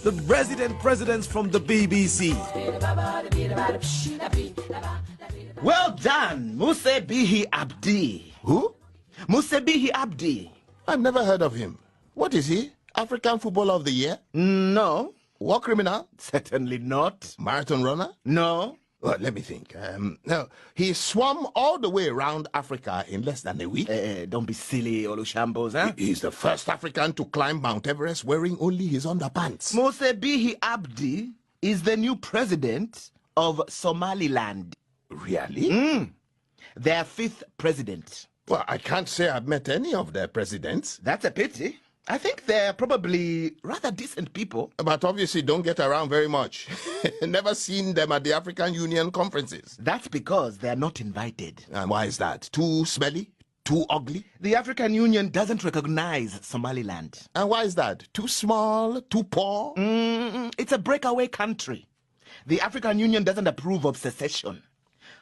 The resident presidents from the BBC. Well done, Muuse Biihi Abdi. Who? Muuse Biihi Abdi. I've never heard of him. What is he? African Footballer of the Year? No. War criminal? Certainly not. Marathon runner? No. Well, let me think. No, he swam all the way around Africa in less than a week. Don't be silly, Olushambos, huh? He's the first African to climb Mount Everest wearing only his underpants. Muuse Biihi Abdi is the new president of Somaliland. Really? Their 5th president. Well, I can't say I've met any of their presidents. That's a pity. I think they're probably rather decent people. But obviously don't get around very much. Never seen them at the African Union conferences. That's because they're not invited. And why is that? Too smelly? Too ugly? The African Union doesn't recognize Somaliland. And why is that? Too small? Too poor? It's a breakaway country. The African Union doesn't approve of secession.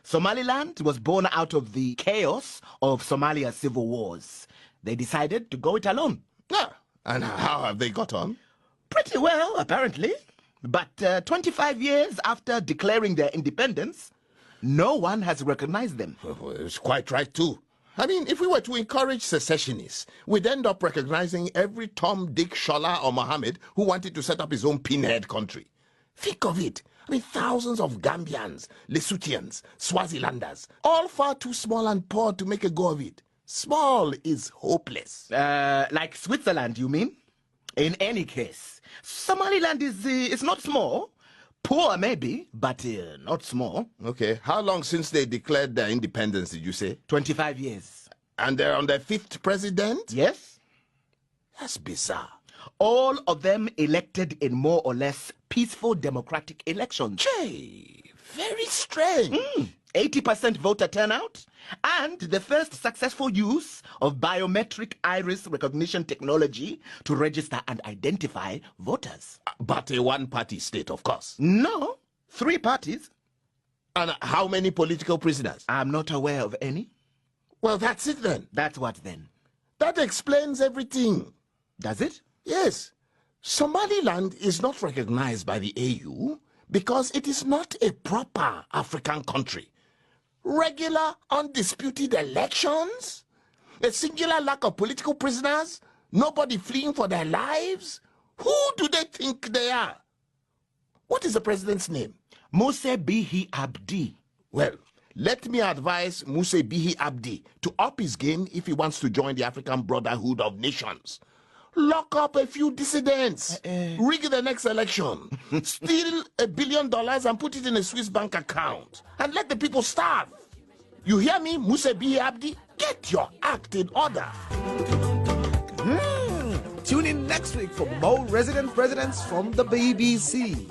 Somaliland was born out of the chaos of Somalia's civil wars. They decided to go it alone. Yeah. And how have they got on? Pretty well, apparently. But 25 years after declaring their independence, no one has recognized them. Well, it's quite right, too. I mean, if we were to encourage secessionists, we'd end up recognizing every Tom, Dick, Shola, or Mohammed who wanted to set up his own pinhead country. Think of it. I mean, thousands of Gambians, Lesothians, Swazilanders, all far too small and poor to make a go of it. Small is hopeless. Like Switzerland, you mean? In any case, Somaliland is not small. Poor, maybe, but not small. Okay. How long since they declared their independence, did you say? 25 years. And they're on their 5th president? Yes. That's bizarre. All of them elected in more or less peaceful democratic elections. Jay, very strange. 80% voter turnout, and the first successful use of biometric iris recognition technology to register and identify voters. But a one-party state, of course. No, 3 parties. And how many political prisoners? I'm not aware of any. Well, that's it then. That's what then? That explains everything. Does it? Yes. Somaliland is not recognized by the AU because it is not a proper African country. Regular, undisputed elections? A singular lack of political prisoners? Nobody fleeing for their lives? Who do they think they are? What is the president's name? Muuse Biihi Abdi. Well, let me advise Muuse Biihi Abdi to up his game if he wants to join the African Brotherhood of Nations. Lock up a few dissidents. Rig the next election. Steal $1 billion and put it in a Swiss bank account. And let the people starve. You hear me, Muuse Biihi Abdi? Get your act in order. Tune in next week for more resident presidents from the BBC.